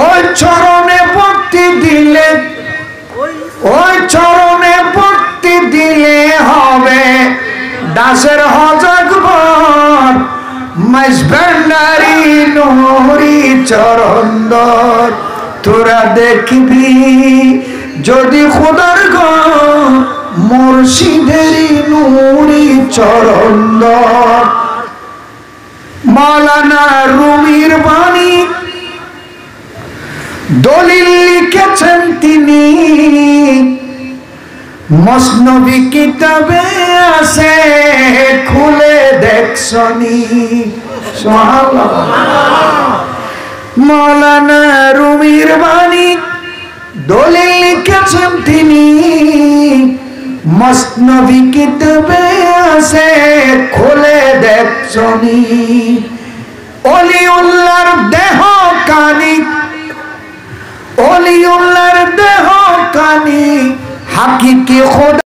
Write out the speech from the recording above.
ওই চরণে ভক্তি দিলে, ওই চরণে ভক্তি দিলে হবে দাসের হজগবর মাইজভান্ডারি নুরি চরণদর। তোরা দেখবি যদি খোদার ঘর মুর্শিদেরই নুরি চরণদর। মাওলানা রুমির বাণী দলিল লিখেছেন তিনি, মসনবী কিতাবে আছে খুলে দেখছনি। মাওলানা রুমির বাণী দলিল লিখেছেন তিনি, মসনবী কিতাবে আছে খুলে দেখছনি। অলিউল্লাহর দেহ কানি, অলিউল্লাহর দেহ কানি হাকিকি খোদা